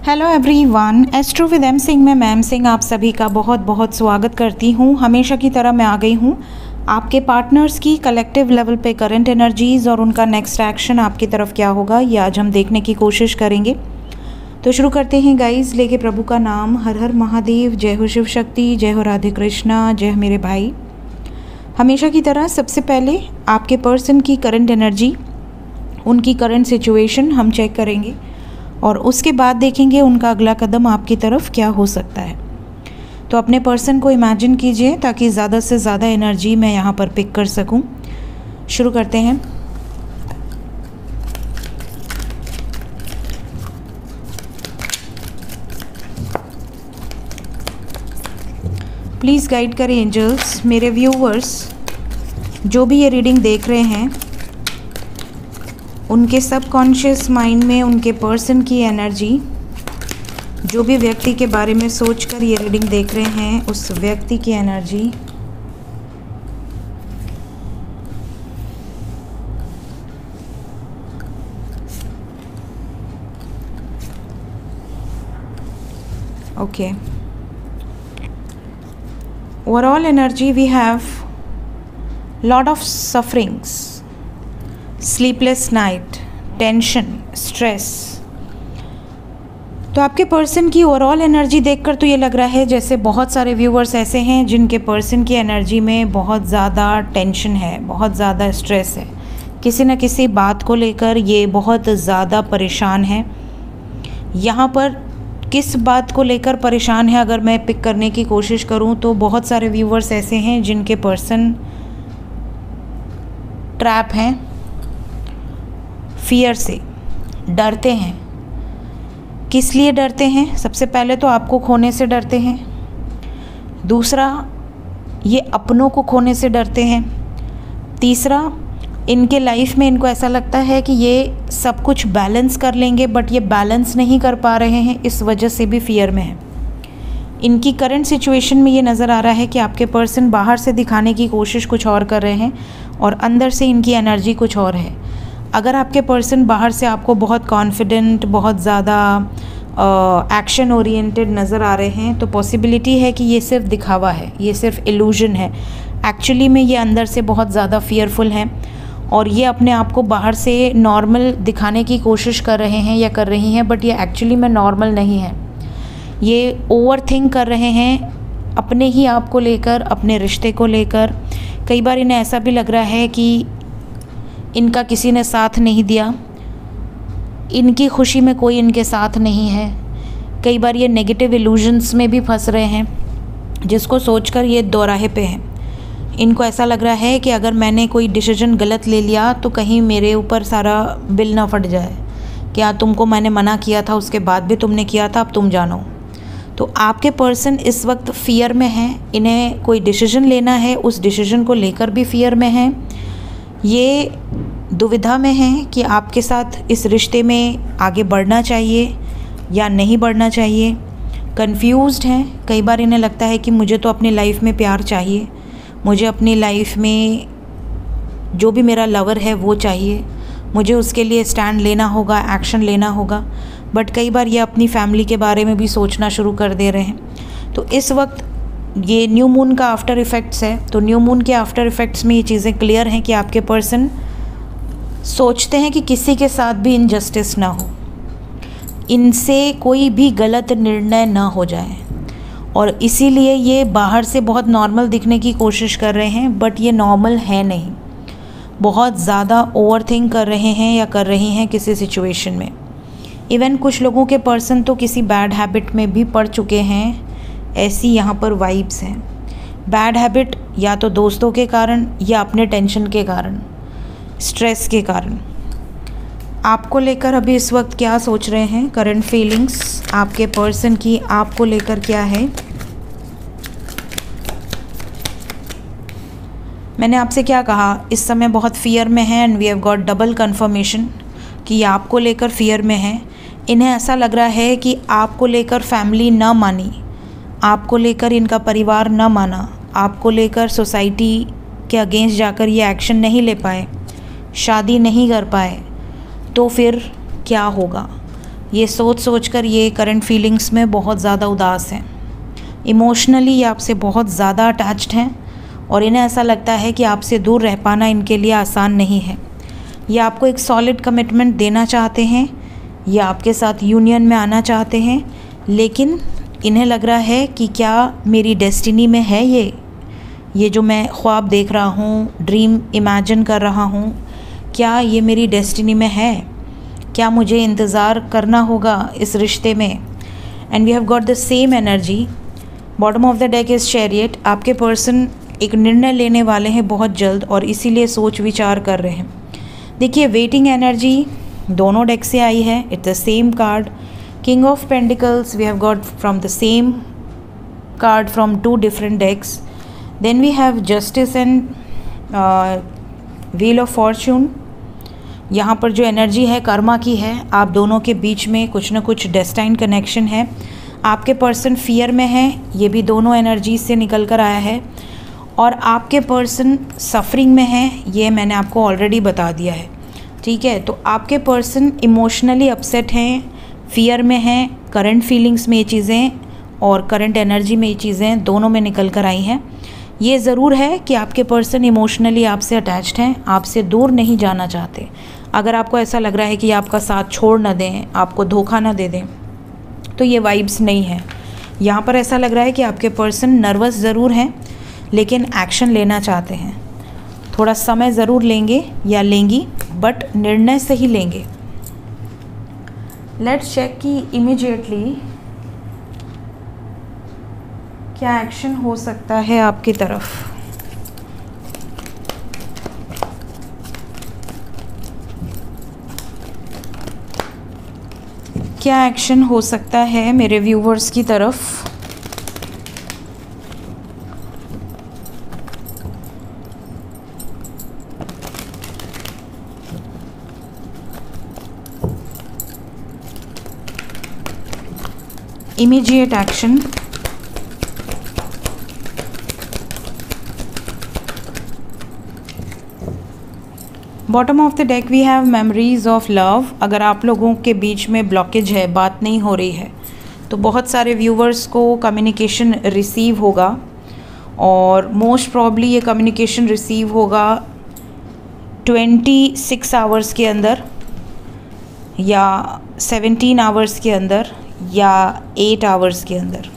Hello everyone, astro with M Singh में ma'am Singh आप सभी का बहुत बहुत स्वागत करती हूँ। हमेशा की तरह मैं आ गई हूँ आपके पार्टनर्स की कलेक्टिव लेवल पे करंट एनर्जीज़ और उनका नेक्स्ट एक्शन आपकी तरफ क्या होगा ये आज हम देखने की कोशिश करेंगे। तो शुरू करते हैं गाइज, लेके प्रभु का नाम। हर हर महादेव, जय हो शिव शक्ति, जय हो राधे कृष्णा, जय हो मेरे भाई। हमेशा की तरह सबसे पहले आपके पर्सन की करंट एनर्जी, उनकी करंट सिचुएशन हम चेक करेंगे और उसके बाद देखेंगे उनका अगला कदम आपकी तरफ क्या हो सकता है। तो अपने पर्सन को इमेजिन कीजिए ताकि ज़्यादा से ज़्यादा एनर्जी मैं यहाँ पर पिक कर सकूँ। शुरू करते हैं। प्लीज़ गाइड करें एंजल्स। मेरे व्यूवर्स जो भी ये रीडिंग देख रहे हैं उनके सबकॉन्शियस माइंड में उनके पर्सन की एनर्जी, जो भी व्यक्ति के बारे में सोचकर ये रीडिंग देख रहे हैं उस व्यक्ति की energy okay. Overall energy we have lot of sufferings, sleepless night, tension, stress. तो आपके पर्सन की ओवरऑल एनर्जी देखकर तो ये लग रहा है जैसे बहुत सारे व्यूवर्स ऐसे हैं जिनके पर्सन की एनर्जी में बहुत ज़्यादा टेंशन है, बहुत ज़्यादा स्ट्रेस है, किसी न किसी बात को लेकर ये बहुत ज़्यादा परेशान है। यहाँ पर किस बात को लेकर परेशान है अगर मैं पिक करने की कोशिश करूँ तो बहुत सारे व्यूवर्स ऐसे हैं जिनके पर्सन ट्रैप हैं, फियर से डरते हैं। किस लिए डरते हैं? सबसे पहले तो आपको खोने से डरते हैं, दूसरा ये अपनों को खोने से डरते हैं, तीसरा इनके लाइफ में इनको ऐसा लगता है कि ये सब कुछ बैलेंस कर लेंगे बट ये बैलेंस नहीं कर पा रहे हैं, इस वजह से भी फियर में है। इनकी करंट सिचुएशन में ये नज़र आ रहा है कि आपके पर्सन बाहर से दिखाने की कोशिश कुछ और कर रहे हैं और अंदर से इनकी एनर्जी कुछ और है। अगर आपके पर्सन बाहर से आपको बहुत कॉन्फिडेंट, बहुत ज़्यादा एक्शन ओरिएंटेड नज़र आ रहे हैं तो पॉसिबिलिटी है कि ये सिर्फ दिखावा है, ये सिर्फ इल्यूजन है। एक्चुअली में ये अंदर से बहुत ज़्यादा फियरफुल हैं और ये अपने आप को बाहर से नॉर्मल दिखाने की कोशिश कर रहे हैं या कर रही हैं बट ये एक्चुअली में नॉर्मल नहीं है। ये ओवर थिंक कर रहे हैं अपने ही आप को लेकर, अपने रिश्ते को लेकर। कई बार इन्हें ऐसा भी लग रहा है कि इनका किसी ने साथ नहीं दिया, इनकी खुशी में कोई इनके साथ नहीं है। कई बार ये नेगेटिव इल्यूजन्स में भी फंस रहे हैं जिसको सोचकर ये दोराहे पे हैं। इनको ऐसा लग रहा है कि अगर मैंने कोई डिसीजन गलत ले लिया तो कहीं मेरे ऊपर सारा बिल ना फट जाए। क्या तुमको मैंने मना किया था, उसके बाद भी तुमने किया था, अब तुम जानो। तो आपके पर्सन इस वक्त फियर में हैं, इन्हें कोई डिसीजन लेना है, उस डिसीजन को लेकर भी फियर में हैं। ये दुविधा में हैं कि आपके साथ इस रिश्ते में आगे बढ़ना चाहिए या नहीं बढ़ना चाहिए। कंफ्यूज्ड हैं। कई बार इन्हें लगता है कि मुझे तो अपनी लाइफ में प्यार चाहिए, मुझे अपनी लाइफ में जो भी मेरा लवर है वो चाहिए, मुझे उसके लिए स्टैंड लेना होगा, एक्शन लेना होगा। बट कई बार ये अपनी फैमिली के बारे में भी सोचना शुरू कर दे रहे हैं। तो इस वक्त ये न्यू मून का आफ्टर इफ़ेक्ट्स है, तो न्यू मून के आफ्टर इफ़ेक्ट्स में ये चीज़ें क्लियर हैं कि आपके पर्सन सोचते हैं कि किसी के साथ भी इनजस्टिस ना हो, इनसे कोई भी गलत निर्णय ना हो जाए और इसीलिए ये बाहर से बहुत नॉर्मल दिखने की कोशिश कर रहे हैं बट ये नॉर्मल है नहीं। बहुत ज़्यादा ओवर थिंक कर रहे हैं या कर रही हैं किसी सिचुएशन में। इवन कुछ लोगों के पर्सन तो किसी बैड हैबिट में भी पड़ चुके हैं, ऐसी यहाँ पर वाइब्स हैं। बैड हैबिट या तो दोस्तों के कारण या अपने टेंशन के कारण, स्ट्रेस के कारण। आपको लेकर अभी इस वक्त क्या सोच रहे हैं, करंट फीलिंग्स आपके पर्सन की आपको लेकर क्या है। मैंने आपसे क्या कहा, इस समय बहुत फियर में है and we have got double confirmation कि ये आपको लेकर फियर में है। इन्हें ऐसा लग रहा है कि आपको लेकर फैमिली ना मानी, आपको लेकर इनका परिवार ना माना, आपको लेकर सोसाइटी के अगेंस्ट जाकर ये एक्शन नहीं ले पाए, शादी नहीं कर पाए, तो फिर क्या होगा। ये सोच सोच कर ये करंट फीलिंग्स में बहुत ज़्यादा उदास हैं। इमोशनली ये आपसे बहुत ज़्यादा अटैच्ड हैं और इन्हें ऐसा लगता है कि आपसे दूर रह पाना इनके लिए आसान नहीं है। ये आपको एक सॉलिड कमिटमेंट देना चाहते हैं, ये आपके साथ यूनियन में आना चाहते हैं, लेकिन इन्हें लग रहा है कि क्या मेरी डेस्टिनी में है ये जो मैं ख्वाब देख रहा हूँ, ड्रीम इमेजिन कर रहा हूँ, क्या ये मेरी डेस्टिनी में है? क्या मुझे इंतज़ार करना होगा इस रिश्ते में? And we have got the same energy. Bottom of the deck is chariot. आपके पर्सन एक निर्णय लेने वाले हैं बहुत जल्द और इसीलिए सोच विचार कर रहे हैं। देखिए वेटिंग एनर्जी दोनों डेक से आई है। It's the same card, king of pentacles we have got from the same card from two different decks. Then we have justice and wheel of fortune. यहाँ पर जो एनर्जी है कर्मा की है। आप दोनों के बीच में कुछ ना कुछ डेस्टाइन कनेक्शन है। आपके पर्सन फियर में है, ये भी दोनों एनर्जी से निकल कर आया है। और आपके पर्सन सफरिंग में है, ये मैंने आपको ऑलरेडी बता दिया है। ठीक है, तो आपके पर्सन इमोशनली अपसेट हैं, फियर में हैं, करंट फीलिंग्स में ये चीज़ें और करंट एनर्जी में ये चीज़ें दोनों में निकल कर आई हैं। ये ज़रूर है कि आपके पर्सन इमोशनली आपसे अटैच्ड हैं, आपसे दूर नहीं जाना चाहते। अगर आपको ऐसा लग रहा है कि आपका साथ छोड़ ना दें, आपको धोखा ना दे दें, तो ये वाइब्स नहीं है। यहाँ पर ऐसा लग रहा है कि आपके पर्सन नर्वस ज़रूर हैं, लेकिन एक्शन लेना चाहते हैं। थोड़ा समय ज़रूर लेंगे या लेंगी, बट निर्णय से ही लेंगे। लेट्स चेक कि इमीडिएटली क्या एक्शन हो सकता है आपकी तरफ। क्या एक्शन हो सकता है मेरे व्यूवर्स की तरफ? Immediate action. Bottom of the deck we have memories of love. अगर आप लोगों के बीच में ब्लॉकेज है, बात नहीं हो रही है, तो बहुत सारे व्यूवर्स को कम्युनिकेशन रिसीव होगा और मोस्ट प्रॉब्ली ये कम्युनिकेशन रिसीव होगा 26 आवर्स के अंदर या 17 आवर्स के अंदर या 8 आवर्स के अंदर।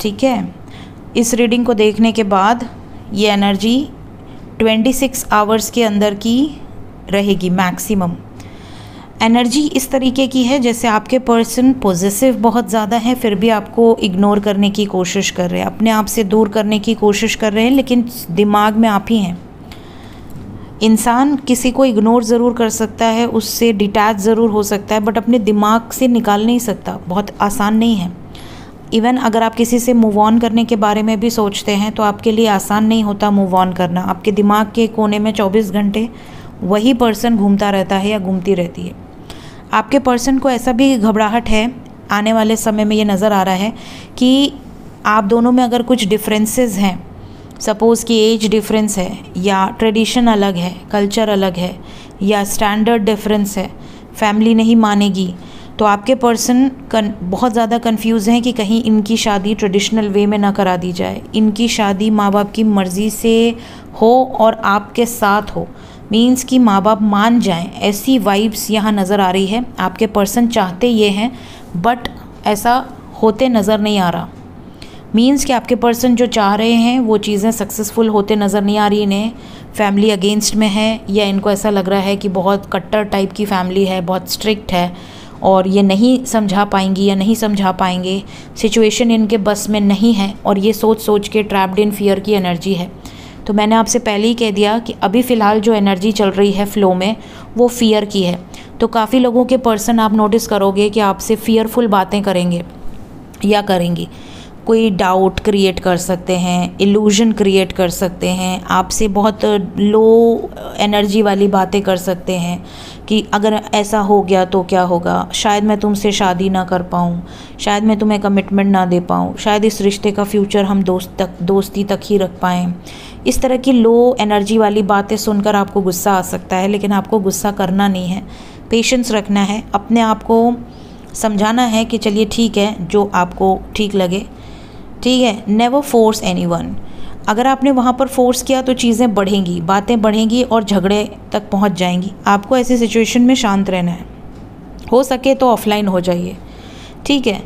ठीक है, इस रीडिंग को देखने के बाद ये एनर्जी 26 आवर्स के अंदर की रहेगी मैक्सिमम। एनर्जी इस तरीके की है जैसे आपके पर्सन पॉजिटिव बहुत ज़्यादा है, फिर भी आपको इग्नोर करने की कोशिश कर रहे हैं, अपने आप से दूर करने की कोशिश कर रहे हैं, लेकिन दिमाग में आप ही हैं। इंसान किसी को इग्नोर ज़रूर कर सकता है, उससे डिटैच ज़रूर हो सकता है, बट अपने दिमाग से निकाल नहीं सकता। बहुत आसान नहीं है। इवन अगर आप किसी से मूव ऑन करने के बारे में भी सोचते हैं तो आपके लिए आसान नहीं होता मूव ऑन करना। आपके दिमाग के कोने में 24 घंटे वही पर्सन घूमता रहता है या घूमती रहती है। आपके पर्सन को ऐसा भी घबराहट है, आने वाले समय में ये नज़र आ रहा है कि आप दोनों में अगर कुछ डिफरेंसेस हैं, सपोज़ कि एज डिफरेंस है या ट्रेडिशन अलग है, कल्चर अलग है या स्टैंडर्ड डिफरेंस है, फैमिली नहीं मानेगी, तो आपके पर्सन बहुत ज़्यादा कंफ्यूज हैं कि कहीं इनकी शादी ट्रेडिशनल वे में ना करा दी जाए, इनकी शादी माँ बाप की मर्ज़ी से हो और आपके साथ हो, मींस कि माँ बाप मान जाएं। ऐसी वाइब्स यहाँ नज़र आ रही है। आपके पर्सन चाहते ये हैं बट ऐसा होते नज़र नहीं आ रहा। मींस कि आपके पर्सन जो चाह रहे हैं वो चीज़ें सक्सेसफुल होते नज़र नहीं आ रही इन्हें। फैमिली अगेंस्ट में है या इनको ऐसा लग रहा है कि बहुत कट्टर टाइप की फैमिली है, बहुत स्ट्रिक्ट है और ये नहीं समझा पाएंगी या नहीं समझा पाएंगे, सिचुएशन इनके बस में नहीं है और ये सोच सोच के ट्रैप्ड इन फियर की एनर्जी है। तो मैंने आपसे पहले ही कह दिया कि अभी फ़िलहाल जो एनर्जी चल रही है फ़्लो में वो फियर की है। तो काफ़ी लोगों के पर्सन आप नोटिस करोगे कि आपसे फियरफुल बातें करेंगे या करेंगी। कोई डाउट क्रिएट कर सकते हैं, इल्यूजन क्रिएट कर सकते हैं, आपसे बहुत लो एनर्जी वाली बातें कर सकते हैं कि अगर ऐसा हो गया तो क्या होगा, शायद मैं तुमसे शादी ना कर पाऊँ, शायद मैं तुम्हें कमिटमेंट ना दे पाऊँ, शायद इस रिश्ते का फ्यूचर हम दोस्ती तक ही रख पाएँ। इस तरह की लो एनर्जी वाली बातें सुनकर आपको गुस्सा आ सकता है, लेकिन आपको गुस्सा करना नहीं है। पेशेंस रखना है, अपने आप को समझाना है कि चलिए ठीक है, जो आपको ठीक लगे, ठीक है। Never force anyone. अगर आपने वहाँ पर फोर्स किया तो चीज़ें बढ़ेंगी, बातें बढ़ेंगी और झगड़े तक पहुँच जाएंगी। आपको ऐसी सिचुएशन में शांत रहना है, हो सके तो ऑफलाइन हो जाइए, ठीक है।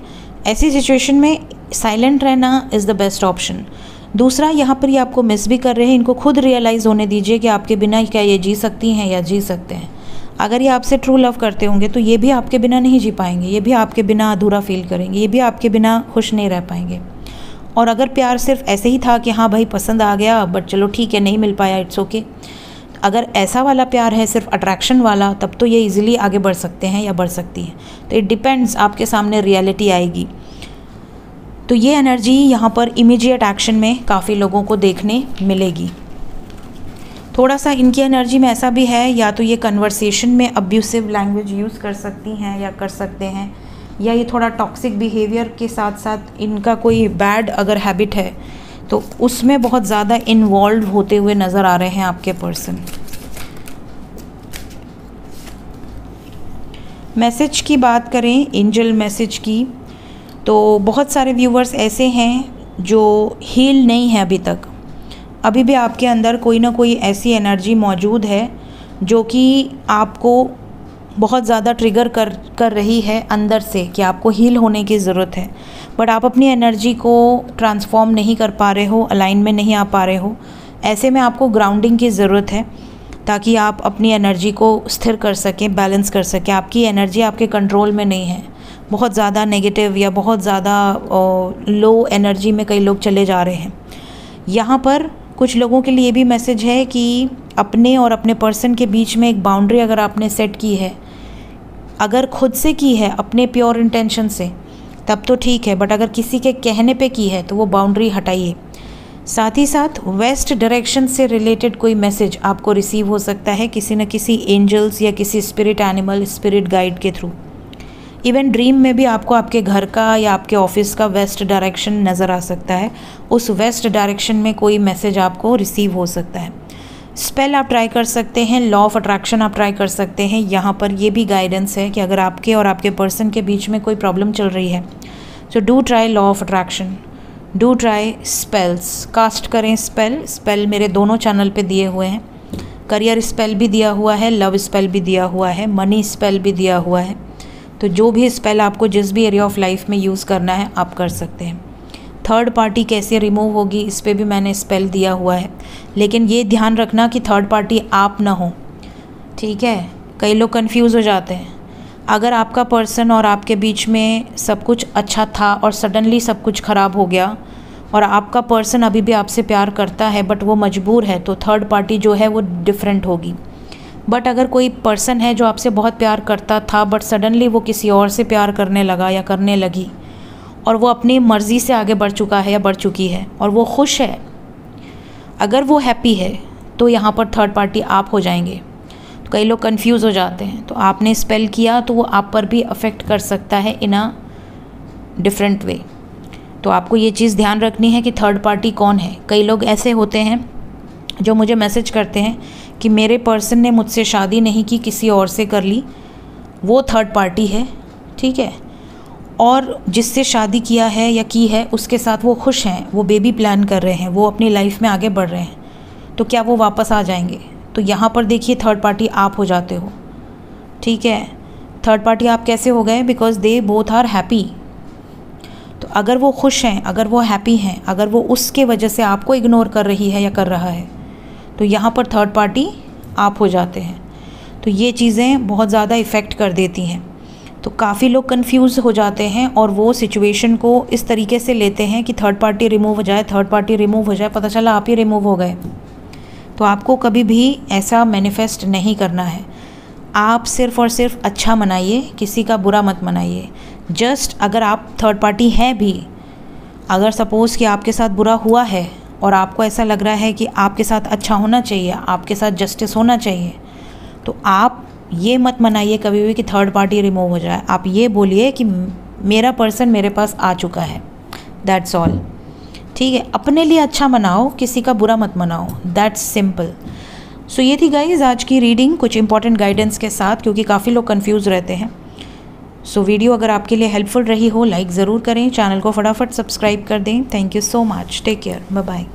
ऐसी सिचुएशन में साइलेंट रहना इज़ द बेस्ट ऑप्शन। दूसरा, यहाँ पर ये आपको मिस भी कर रहे हैं, इनको खुद रियलाइज़ होने दीजिए कि आपके बिना क्या ये जी सकती हैं या जी सकते हैं। अगर ये आपसे ट्रू लव करते होंगे तो ये भी आपके बिना नहीं जी पाएंगे, ये भी आपके बिना अधूरा फील करेंगे, ये भी आपके बिना खुश नहीं रह पाएंगे। और अगर प्यार सिर्फ ऐसे ही था कि हाँ भाई पसंद आ गया बट चलो ठीक है नहीं मिल पाया, इट्स ओके, अगर ऐसा वाला प्यार है सिर्फ अट्रैक्शन वाला, तब तो ये इजीली आगे बढ़ सकते हैं या बढ़ सकती हैं। तो इट डिपेंड्स, आपके सामने रियलिटी आएगी। तो ये एनर्जी यहाँ पर इमीडिएट एक्शन में काफ़ी लोगों को देखने मिलेगी। थोड़ा सा इनकी एनर्जी में ऐसा भी है, या तो ये कन्वर्सेशन में अब्यूसिव लैंग्वेज यूज़ कर सकती हैं या कर सकते हैं, या ये थोड़ा टॉक्सिक बिहेवियर के साथ साथ इनका कोई बैड अगर हैबिट है तो उसमें बहुत ज़्यादा इन्वॉल्व होते हुए नज़र आ रहे हैं आपके पर्सन। मैसेज की बात करें, एंजल मैसेज की, तो बहुत सारे व्यूवर्स ऐसे हैं जो हील नहीं है अभी तक। अभी भी आपके अंदर कोई ना कोई ऐसी एनर्जी मौजूद है जो कि आपको बहुत ज़्यादा ट्रिगर कर रही है अंदर से कि आपको हील होने की ज़रूरत है, बट आप अपनी एनर्जी को ट्रांसफॉर्म नहीं कर पा रहे हो, अलाइन में नहीं आ पा रहे हो। ऐसे में आपको ग्राउंडिंग की ज़रूरत है ताकि आप अपनी एनर्जी को स्थिर कर सकें, बैलेंस कर सकें। आपकी एनर्जी आपके कंट्रोल में नहीं है, बहुत ज़्यादा नेगेटिव या बहुत ज़्यादा लो एनर्जी में कई लोग चले जा रहे हैं। यहाँ पर कुछ लोगों के लिए भी मैसेज है कि अपने और अपने पर्सन के बीच में एक बाउंड्री अगर आपने सेट की है, अगर खुद से की है अपने प्योर इंटेंशन से, तब तो ठीक है, बट अगर किसी के कहने पे की है तो वो बाउंड्री हटाइए। साथ ही साथ वेस्ट डायरेक्शन से रिलेटेड कोई मैसेज आपको रिसीव हो सकता है किसी न किसी एंजल्स या किसी स्पिरिट एनिमल, स्पिरिट गाइड के थ्रू। इवन ड्रीम में भी आपको आपके घर का या आपके ऑफिस का वेस्ट डायरेक्शन नज़र आ सकता है, उस वेस्ट डायरेक्शन में कोई मैसेज आपको रिसीव हो सकता है। स्पेल आप ट्राई कर सकते हैं, लॉ ऑफ अट्रैक्शन आप ट्राई कर सकते हैं। यहाँ पर ये भी गाइडेंस है कि अगर आपके और आपके पर्सन के बीच में कोई प्रॉब्लम चल रही है तो do try law of attraction, do try spells, cast करें स्पेल मेरे दोनों चैनल पे दिए हुए हैं। करियर स्पेल भी दिया हुआ है, लव स्पेल भी दिया हुआ है, मनी स्पेल भी दिया हुआ है। तो जो भी स्पेल आपको जिस भी एरिया ऑफ लाइफ में यूज़ करना है आप कर सकते हैं। थर्ड पार्टी कैसे रिमूव होगी इस पर भी मैंने स्पेल दिया हुआ है, लेकिन ये ध्यान रखना कि थर्ड पार्टी आप ना हो, ठीक है। कई लोग कंफ्यूज हो जाते हैं। अगर आपका पर्सन और आपके बीच में सब कुछ अच्छा था और सडनली सब कुछ ख़राब हो गया और आपका पर्सन अभी भी आपसे प्यार करता है बट वो मजबूर है, तो थर्ड पार्टी जो है वो डिफरेंट होगी। बट अगर कोई पर्सन है जो आपसे बहुत प्यार करता था बट सडनली वो किसी और से प्यार करने लगा या करने लगी और वो अपनी मर्ज़ी से आगे बढ़ चुका है या बढ़ चुकी है और वो खुश है, अगर वो हैप्पी है, तो यहाँ पर थर्ड पार्टी आप हो जाएंगे। तो कई लोग कंफ्यूज हो जाते हैं, तो आपने स्पेल किया तो वो आप पर भी अफेक्ट कर सकता है इन अ डिफरेंट वे। तो आपको ये चीज़ ध्यान रखनी है कि थर्ड पार्टी कौन है। कई लोग ऐसे होते हैं जो मुझे मैसेज करते हैं कि मेरे पर्सन ने मुझसे शादी नहीं की, किसी और से कर ली, वो थर्ड पार्टी है, ठीक है, और जिससे शादी किया है या की है उसके साथ वो खुश हैं, वो बेबी प्लान कर रहे हैं, वो अपनी लाइफ में आगे बढ़ रहे हैं, तो क्या वो वापस आ जाएंगे? तो यहाँ पर देखिए थर्ड पार्टी आप हो जाते हो, ठीक है। थर्ड पार्टी आप कैसे हो गए? Because they both are happy. तो अगर वो खुश हैं, अगर वो हैप्पी हैं, अगर वो उसके वजह से आपको इग्नोर कर रही है या कर रहा है, तो यहाँ पर थर्ड पार्टी आप हो जाते हैं। तो ये चीज़ें बहुत ज़्यादा इफ़ेक्ट कर देती हैं। तो काफ़ी लोग कंफ्यूज हो जाते हैं और वो सिचुएशन को इस तरीके से लेते हैं कि थर्ड पार्टी रिमूव हो जाए, थर्ड पार्टी रिमूव हो जाए, पता चला आप ही रिमूव हो गए। तो आपको कभी भी ऐसा मैनिफेस्ट नहीं करना है। आप सिर्फ़ और सिर्फ अच्छा मनाइए, किसी का बुरा मत मनाइए। जस्ट अगर आप थर्ड पार्टी हैं भी, अगर सपोज़ कि आपके साथ बुरा हुआ है और आपको ऐसा लग रहा है कि आपके साथ अच्छा होना चाहिए, आपके साथ जस्टिस होना चाहिए, तो आप ये मत मनाइए कभी भी कि थर्ड पार्टी रिमूव हो जाए। आप ये बोलिए कि मेरा पर्सन मेरे पास आ चुका है, दैट्स ऑल, ठीक है। अपने लिए अच्छा मनाओ, किसी का बुरा मत मनाओ, दैट्स सिंपल। सो ये थी गाइज आज की रीडिंग, कुछ इंपॉर्टेंट गाइडेंस के साथ, क्योंकि काफ़ी लोग कंफ्यूज रहते हैं। सो वीडियो अगर आपके लिए हेल्पफुल रही हो, लाइक ज़रूर करें, चैनल को फटाफट सब्सक्राइब कर दें। Thank you so much, take care, bye bye.